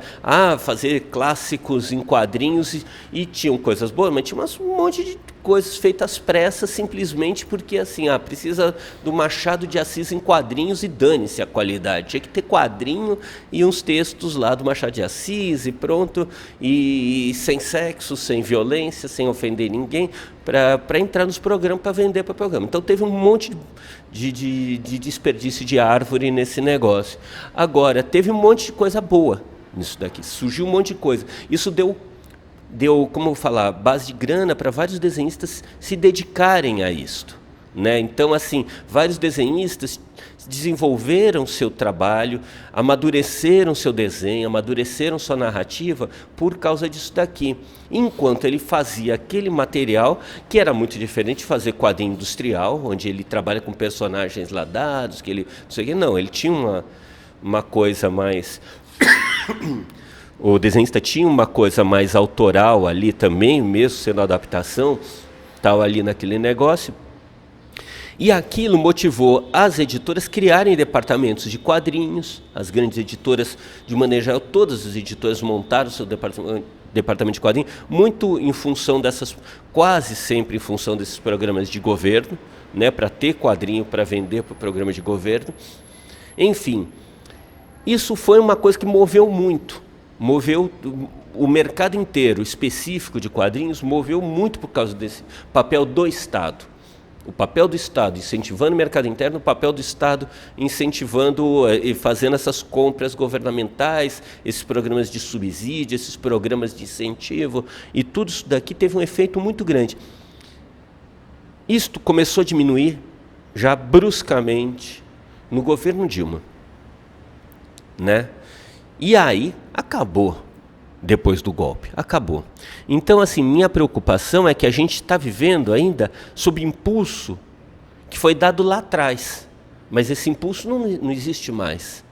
fazer clássicos em quadrinhos e tinham coisas boas, mas tinha um monte de coisas feitas às pressas simplesmente porque assim, precisa do Machado de Assis em quadrinhos e dane-se a qualidade. Tinha que ter quadrinho e uns textos lá do Machado de Assis e pronto, e sem sexo, sem violência, sem ofender ninguém, para entrar nos programas, para vender para o programa. Então teve um monte de desperdício de árvore nesse negócio. Agora, teve um monte de coisa boa nisso daqui, surgiu um monte de coisa. Isso deu, como eu falar, base de grana para vários desenhistas se dedicarem a isto, né? Então, assim, vários desenhistas desenvolveram seu trabalho, amadureceram seu desenho, amadureceram sua narrativa por causa disso daqui. Enquanto ele fazia aquele material, que era muito diferente de fazer quadrinho industrial, onde ele trabalha com personagens ladados, que ele não sei o que, não, ele tinha uma coisa mais... O desenhista tinha uma coisa mais autoral ali também, mesmo sendo adaptação, tal ali naquele negócio. E aquilo motivou as editoras a criarem departamentos de quadrinhos. As grandes editoras, de maneira geral, todas as editoras montaram seu departamento de quadrinhos, muito em função quase sempre em função desses programas de governo, né, para ter quadrinho para vender para o programa de governo. Enfim, isso foi uma coisa que moveu muito. Moveu o mercado inteiro específico de quadrinhos, moveu muito por causa desse papel do Estado. O papel do Estado incentivando o mercado interno, o papel do Estado incentivando e fazendo essas compras governamentais, esses programas de subsídio, esses programas de incentivo, e tudo isso daqui teve um efeito muito grande. Isto começou a diminuir já bruscamente no governo Dilma, né? E aí, acabou, depois do golpe, acabou. Então, assim, minha preocupação é que a gente está vivendo ainda sob impulso que foi dado lá atrás, mas esse impulso não existe mais,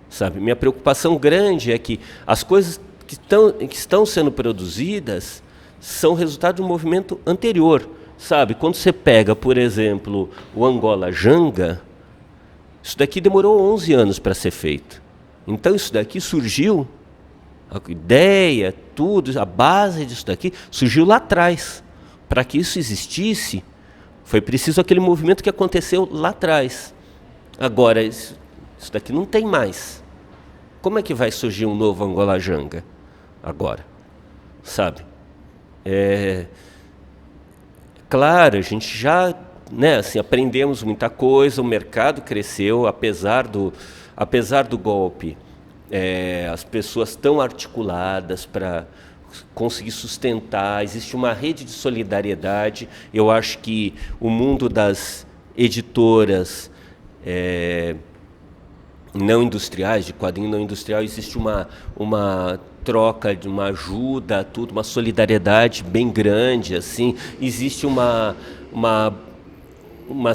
sabe? Minha preocupação grande é que as coisas que estão sendo produzidas são resultado de um movimento anterior, sabe? Quando você pega, por exemplo, o Angola Janga, isso daqui demorou 11 anos para ser feito. Então isso daqui surgiu, a ideia, tudo, a base disso daqui surgiu lá atrás. Para que isso existisse, foi preciso aquele movimento que aconteceu lá atrás. Agora, isso daqui não tem mais. Como é que vai surgir um novo Angola Janga agora? Sabe? Claro, a gente já, né, assim, aprendemos muita coisa, o mercado cresceu, apesar do golpe, as pessoas estão articuladas para conseguir sustentar, existe uma rede de solidariedade. Eu acho que o mundo das editoras não industriais, de quadrinho não industrial, existe uma troca, de uma ajuda, tudo, uma solidariedade bem grande, assim, existe uma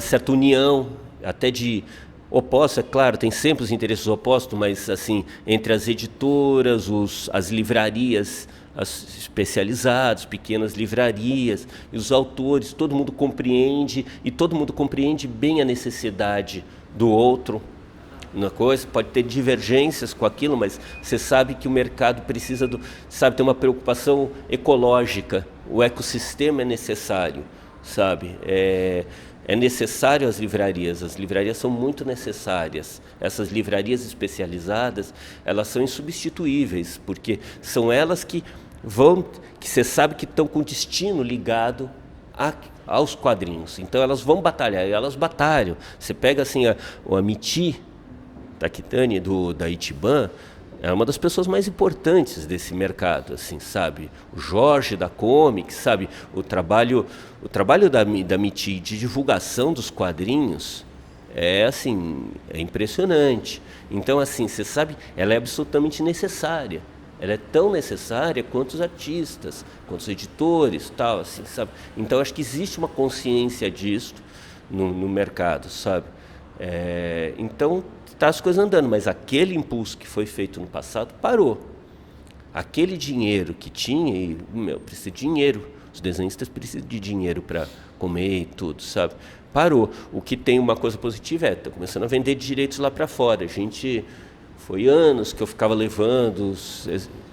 certa união, até de opostos, é claro, tem sempre os interesses opostos, mas assim, entre as editoras, as livrarias, as especializadas, pequenas livrarias, e os autores, todo mundo compreende, e todo mundo compreende bem a necessidade do outro. Uma coisa, pode ter divergências com aquilo, mas você sabe que o mercado precisa sabe, tem uma preocupação ecológica, o ecossistema é necessário, sabe? É necessário as livrarias são muito necessárias. Essas livrarias especializadas, elas são insubstituíveis, porque são elas que você sabe que estão com o destino ligado aos quadrinhos. Então elas vão batalhar, e elas batalham. Você pega assim o Amity Takitani da Ichiban, é uma das pessoas mais importantes desse mercado, assim, sabe? O Jorge da Comics, sabe? O trabalho da Amity de divulgação dos quadrinhos é impressionante. Então, assim, você sabe, ela é absolutamente necessária. Ela é tão necessária quanto os artistas, quanto os editores, tal, assim, sabe? Então, acho que existe uma consciência disso no mercado, sabe? Então, está as coisas andando, mas aquele impulso que foi feito no passado parou. Aquele dinheiro que tinha, precisa de dinheiro, os desenhistas precisam de dinheiro para comer e tudo, sabe? Parou. O que tem uma coisa positiva está começando a vender direitos lá para fora. Foi anos que eu ficava levando,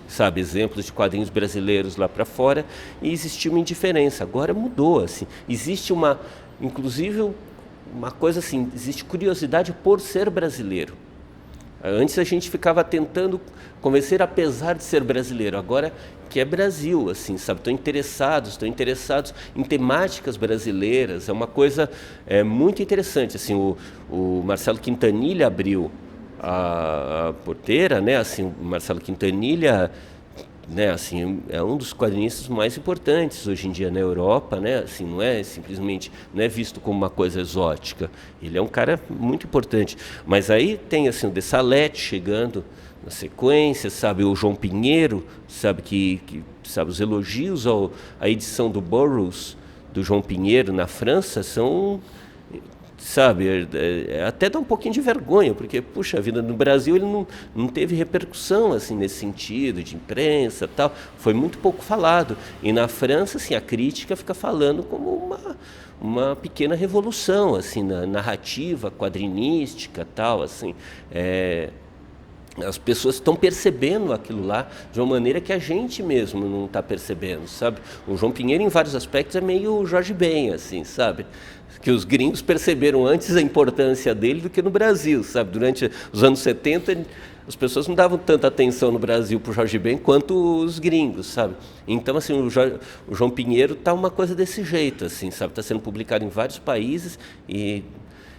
sabe, exemplos de quadrinhos brasileiros lá para fora, e existia uma indiferença. Agora mudou, assim. Existe inclusive, uma coisa assim, existe curiosidade por ser brasileiro. Antes a gente ficava tentando convencer apesar de ser brasileiro, agora que é Brasil, assim, sabe? Estão interessados em temáticas brasileiras, é uma coisa muito interessante, assim, o Marcelo Quintanilha abriu a porteira, né, assim, o Marcelo Quintanilha, né, assim, é um dos quadrinistas mais importantes hoje em dia na Europa, né, assim, não é visto como uma coisa exótica. Ele é um cara muito importante. Mas aí tem assim o de Salete chegando na sequência, sabe, o João Pinheiro, sabe sabe, os elogios à edição do Burroughs do João Pinheiro na França são, sabe, até dá um pouquinho de vergonha, porque, puxa vida, no Brasil ele não teve repercussão, assim, nesse sentido, de imprensa e tal, foi muito pouco falado. E na França, assim, a crítica fica falando como uma pequena revolução, assim, na narrativa quadrinística e tal, assim, as pessoas estão percebendo aquilo lá de uma maneira que a gente mesmo não está percebendo, sabe? O João Pinheiro, em vários aspectos, é meio Jorge Ben, assim, sabe? Que os gringos perceberam antes a importância dele do que no Brasil, sabe? Durante os anos 70, as pessoas não davam tanta atenção no Brasil para o Jorge Ben quanto os gringos, sabe? Então, assim, o João Pinheiro está uma coisa desse jeito, assim, sabe? Está sendo publicado em vários países e,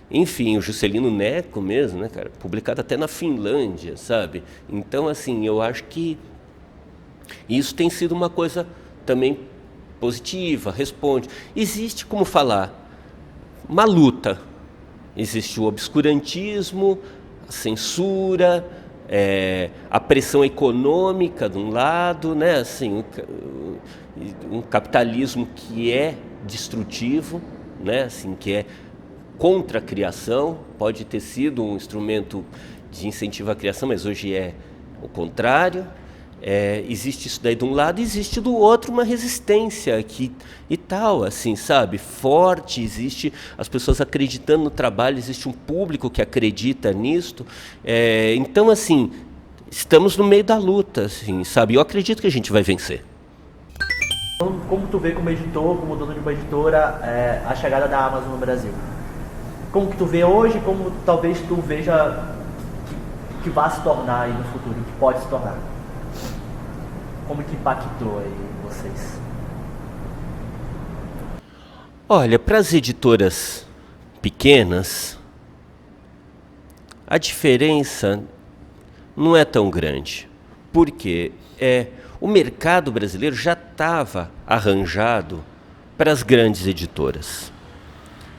enfim, o Juscelino Neco mesmo, né, cara? Publicado até na Finlândia, sabe? Então, assim, eu acho que isso tem sido uma coisa também positiva, responde. Existe, como falar, uma luta. Existe o obscurantismo, a censura, a pressão econômica de um lado, né? Assim, um capitalismo que é destrutivo, né? Assim, que é contra a criação, pode ter sido um instrumento de incentivo à criação, mas hoje é o contrário. Existe isso daí de um lado, existe do outro uma resistência aqui e tal, assim, sabe, forte, existe as pessoas acreditando no trabalho, existe um público que acredita nisto, então, assim, estamos no meio da luta, assim, sabe, eu acredito que a gente vai vencer. Como tu vê como editor, como dono de uma editora, a chegada da Amazon no Brasil? Como que tu vê hoje, como talvez tu veja que vai se tornar aí no futuro, que pode se tornar? Como que impactou aí vocês? Olha, para as editoras pequenas, a diferença não é tão grande, porque o mercado brasileiro já estava arranjado para as grandes editoras.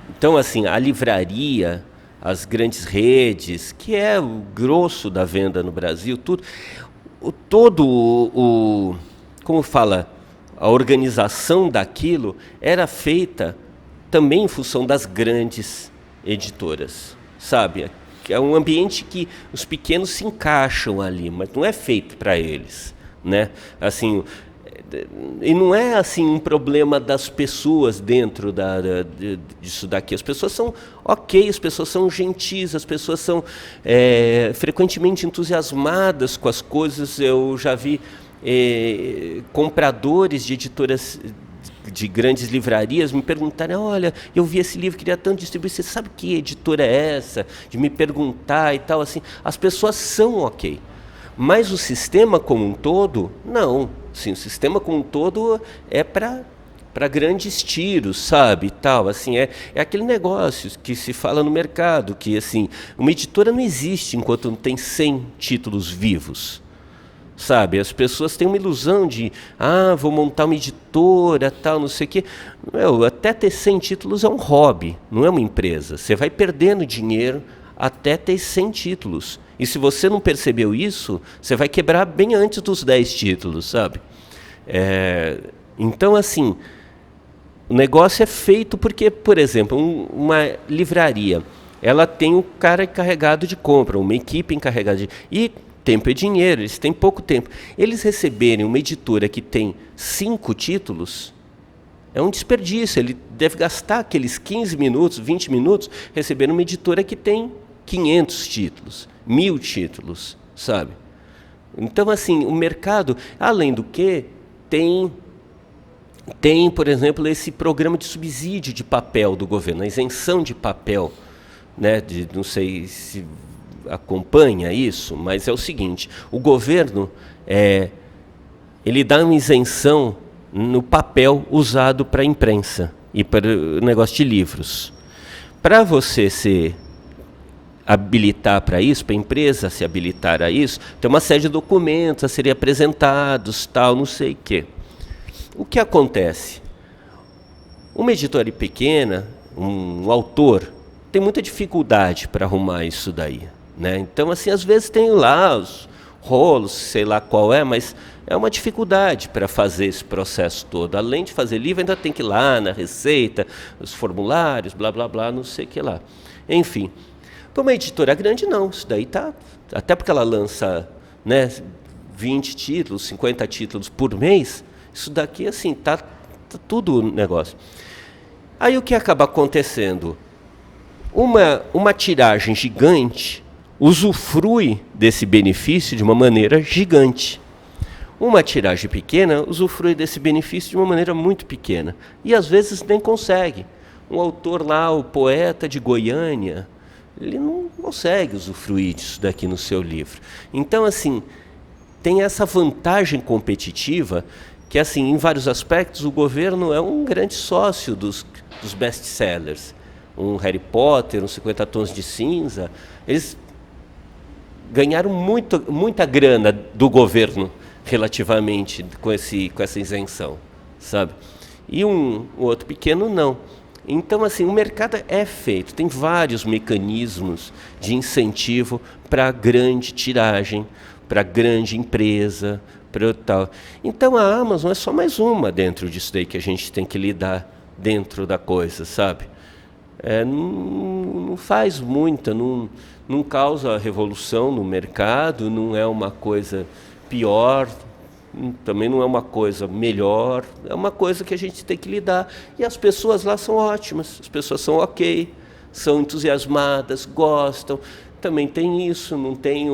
Então, assim, a livraria, as grandes redes, que é o grosso da venda no Brasil, tudo, como fala, a organização daquilo era feita também em função das grandes editoras, sabe? É um ambiente que os pequenos se encaixam ali, mas não é feito para eles, né? Assim, e não é assim um problema das pessoas dentro disso daqui. As pessoas são ok, as pessoas são gentis, as pessoas são frequentemente entusiasmadas com as coisas. Eu já vi compradores de editoras de grandes livrarias me perguntarem: olha, eu vi esse livro, queria tanto distribuir, você sabe que editora é essa? De me perguntar e tal, assim. As pessoas são ok, mas o sistema como um todo, não. Sim, o sistema como um todo é para grandes tiros, sabe, e tal, assim, é aquele negócio que se fala no mercado, que assim, uma editora não existe enquanto não tem 100 títulos vivos, sabe? As pessoas têm uma ilusão de, vou montar uma editora, tal, não sei o quê. Até ter 100 títulos é um hobby, não é uma empresa. Você vai perdendo dinheiro até ter 100 títulos. E se você não percebeu isso, você vai quebrar bem antes dos 10 títulos, sabe? Então, assim, o negócio é feito porque, por exemplo, uma livraria, ela tem um cara encarregado de compra, uma equipe encarregada de... E tempo é dinheiro, eles têm pouco tempo. Eles receberem uma editora que tem 5 títulos, é um desperdício. Ele deve gastar aqueles 15 minutos, 20 minutos, recebendo uma editora que tem 500 títulos, 1000 títulos, sabe? Então, assim, o mercado, além do que, tem, por exemplo, esse programa de subsídio de papel do governo, a isenção de papel, né? Não sei se acompanha isso, mas é o seguinte: o governo ele dá uma isenção no papel usado para a imprensa e para o negócio de livros. Para você se habilitar para isso, para a empresa se habilitar a isso, tem uma série de documentos a serem apresentados, tal, não sei o quê. O que acontece? Uma editora pequena, um autor, tem muita dificuldade para arrumar isso daí, né? Então, assim, às vezes tem lá os rolos, sei lá qual é, mas é uma dificuldade para fazer esse processo todo. Além de fazer livro, ainda tem que ir lá na Receita, os formulários, blá, blá, blá, não sei o que lá. Enfim, para uma editora grande, não. Isso daí tá... Até porque ela lança, né, 20 títulos, 50 títulos por mês, isso daqui, assim, tá tudo negócio. Aí o que acaba acontecendo? Uma tiragem gigante usufrui desse benefício de uma maneira gigante. Uma tiragem pequena usufrui desse benefício de uma maneira muito pequena. E às vezes nem consegue. Um autor lá, o poeta de Goiânia, ele não consegue usufruir disso daqui no seu livro. Então, assim, tem essa vantagem competitiva que, assim, em vários aspectos, o governo é um grande sócio dos best-sellers. Um Harry Potter, uns 50 Tons de Cinza, eles ganharam muita grana do governo relativamente com essa isenção, sabe? E um outro pequeno não. Então, assim, o mercado é feito, tem vários mecanismos de incentivo para grande tiragem, para grande empresa, para tal. Então, a Amazon é só mais uma dentro disso daí que a gente tem que lidar dentro da coisa, sabe? Não faz muita, não causa revolução no mercado, não é uma coisa pior, também não é uma coisa melhor, é uma coisa que a gente tem que lidar. E as pessoas lá são ótimas, as pessoas são ok, são entusiasmadas, gostam. Também tem isso, não tem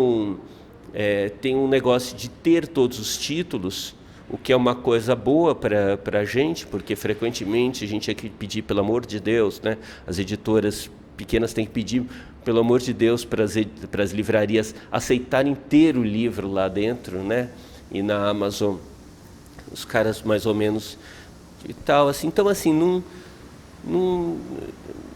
tem um negócio de ter todos os títulos, o que é uma coisa boa para a gente, porque frequentemente a gente tem que pedir, pelo amor de Deus, né? As editoras pequenas têm que pedir, pelo amor de Deus, para as livrarias aceitarem ter o livro lá dentro, né? E na Amazon, os caras mais ou menos e tal, assim. Então, assim,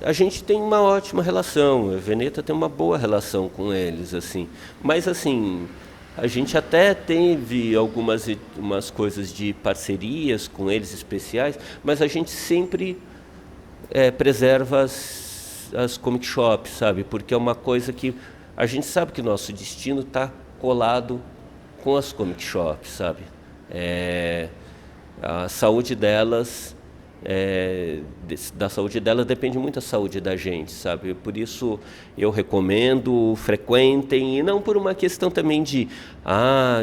a gente tem uma ótima relação, a Veneta tem uma boa relação com eles, assim. Mas, assim, a gente até teve umas coisas de parcerias com eles especiais, mas a gente sempre preserva as comic shops, sabe? Porque é uma coisa que a gente sabe que o nosso destino está colado com as comic shops, sabe? A saúde delas, da saúde delas depende muito da saúde da gente, sabe? Por isso eu recomendo, frequentem, e não por uma questão também de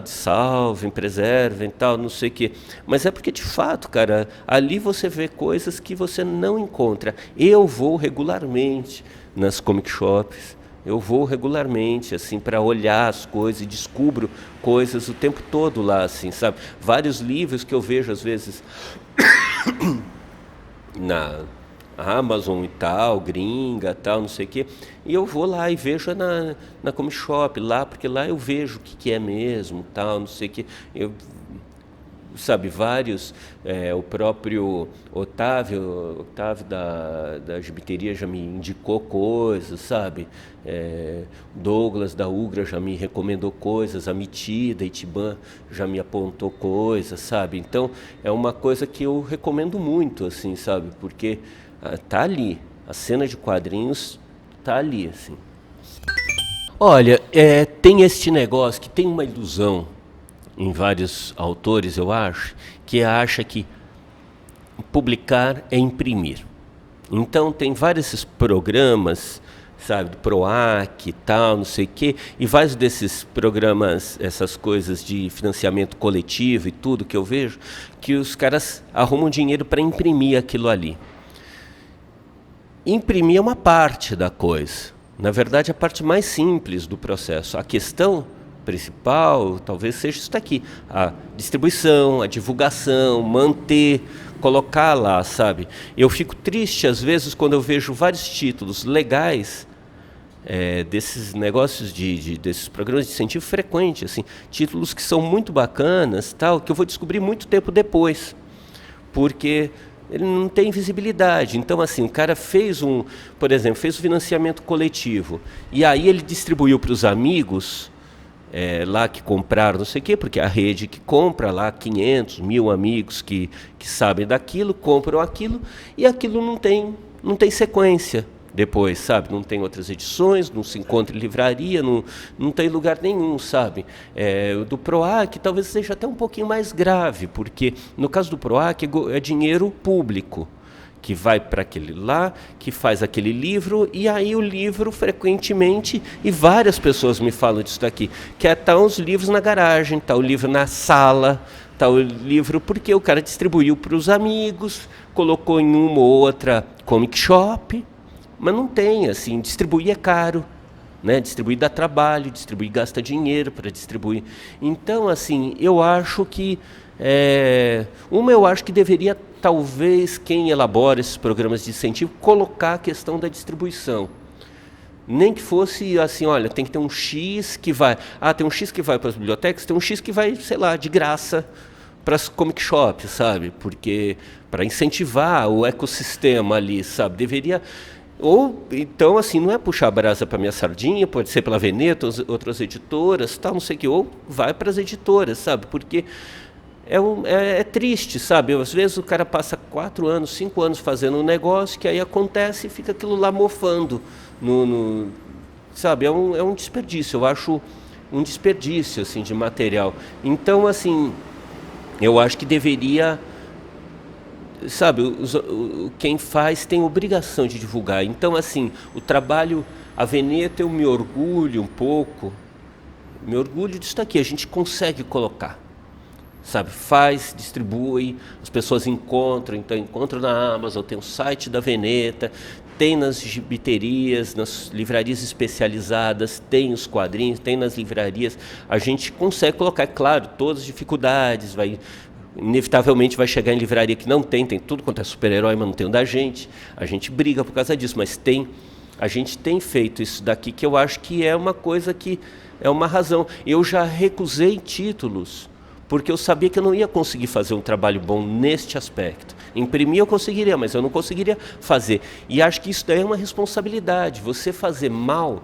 salvem, preservem, tal, não sei o quê. Mas é porque, de fato, cara, ali você vê coisas que você não encontra. Eu vou regularmente nas comic shops, eu vou regularmente, assim, para olhar as coisas e descubro coisas o tempo todo lá, assim, sabe? Vários livros que eu vejo, às vezes, na Amazon e tal, gringa, tal, não sei o quê, e eu vou lá e vejo na comic shop lá, porque lá eu vejo o que é mesmo, tal, não sei o quê. Sabe, vários, o próprio Otávio da Gibiteria já me indicou coisas, sabe? Douglas da Ugra já me recomendou coisas, a Miti da Itiban já me apontou coisas, sabe? Então é uma coisa que eu recomendo muito, assim, sabe? Porque tá ali, a cena de quadrinhos tá ali, assim. Olha, tem este negócio que tem uma ilusão em vários autores, eu acho, que acha que publicar é imprimir. Então tem vários esses programas, sabe, do PROAC e tal, não sei o quê, e vários desses programas, essas coisas de financiamento coletivo e tudo que eu vejo, que os caras arrumam dinheiro para imprimir aquilo ali. Imprimir é uma parte da coisa. Na verdade, a parte mais simples do processo. A questão principal talvez seja isso daqui: a distribuição, a divulgação, manter, colocar lá, sabe? Eu fico triste às vezes quando eu vejo vários títulos legais desses negócios desses programas de incentivo frequente, assim, títulos que são muito bacanas, tal, que eu vou descobrir muito tempo depois, porque ele não tem visibilidade. Então, assim, o cara fez por exemplo, fez um financiamento coletivo e aí ele distribuiu para os amigos lá que compraram, não sei o quê, porque a rede que compra lá 500, 1000 amigos que sabem daquilo, compram aquilo, e aquilo não tem sequência depois, sabe? Não tem outras edições, não se encontra em livraria, não tem lugar nenhum, sabe? O do PROAC talvez seja até um pouquinho mais grave, porque no caso do PROAC é dinheiro público, que vai para aquele lá, que faz aquele livro, e aí o livro frequentemente, e várias pessoas me falam disso daqui, que tá os livros na garagem, tá o livro na sala, tá o livro porque o cara distribuiu para os amigos, colocou em uma ou outra comic shop, mas não tem, assim, distribuir é caro, né? Distribuir dá trabalho, distribuir gasta dinheiro para distribuir. Então, assim, eu acho que eu acho que deveria, talvez, quem elabora esses programas de incentivo, colocar a questão da distribuição. Nem que fosse assim, olha, tem que ter um X que vai... tem um X que vai para as bibliotecas, tem um X que vai, sei lá, de graça para as comic shops, sabe? Porque para incentivar o ecossistema ali, sabe? Deveria... Ou, então, assim, não é puxar a brasa para minha sardinha, pode ser pela Veneta, outras editoras, tal, não sei o que, ou vai para as editoras, sabe? Porque é triste, sabe? Às vezes o cara passa 4 anos, 5 anos fazendo um negócio, que aí acontece e fica aquilo lá mofando. Sabe? É um desperdício, eu acho um desperdício, assim, de material. Então, assim, eu acho que deveria... Sabe, quem faz tem obrigação de divulgar. Então, assim, o trabalho... A Veneta, eu me orgulho um pouco. Me orgulho disso daqui. A gente consegue colocar. Sabe, faz, distribui, as pessoas encontram, então encontram na Amazon, tem o site da Veneta, tem nas gibiterias, nas livrarias especializadas, tem os quadrinhos, tem nas livrarias, a gente consegue colocar, é claro, todas as dificuldades, inevitavelmente vai chegar em livraria que não tem tudo quanto é super-herói, mas não tem o da gente, a gente briga por causa disso, mas a gente tem feito isso daqui, que eu acho que é uma coisa que é uma razão. Eu já recusei títulos, porque eu sabia que eu não ia conseguir fazer um trabalho bom neste aspecto. Imprimir eu conseguiria, mas eu não conseguiria fazer. E acho que isso daí é uma responsabilidade. Você fazer mal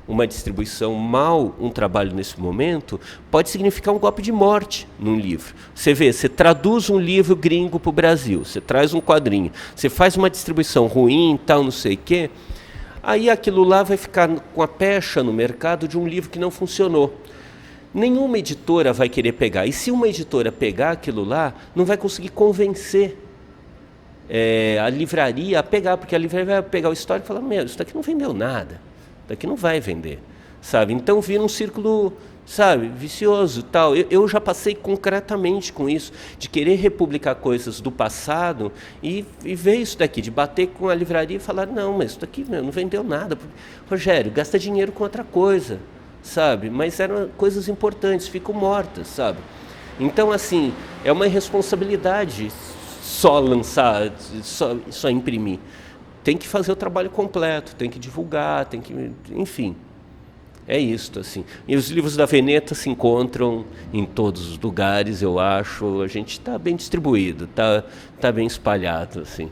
uma distribuição, mal um trabalho nesse momento, pode significar um golpe de morte num livro. Você vê, você traduz um livro gringo para o Brasil, você traz um quadrinho, você faz uma distribuição ruim, tal, não sei o quê, Aí aquilo lá vai ficar com a pecha no mercado de um livro que não funcionou. Nenhuma editora vai querer pegar. E se uma editora pegar aquilo lá, não vai conseguir convencer a livraria a pegar, porque a livraria vai pegar o histórico e falar, meu, isso daqui não vendeu nada, isso daqui não vai vender, sabe? Então vira um círculo, sabe, vicioso, tal. Eu já passei concretamente com isso, de querer republicar coisas do passado e ver isso daqui, de bater com a livraria e falar, não, mas isso daqui não vendeu nada. Rogério, gasta dinheiro com outra coisa, sabe? Mas eram coisas importantes, ficam mortas, sabe? Então, assim, é uma irresponsabilidade só lançar, só imprimir. Tem que fazer o trabalho completo, tem que divulgar, tem que, enfim. É isso, assim. E os livros da Veneta se encontram em todos os lugares, eu acho. A gente está bem distribuído, está bem espalhado, assim.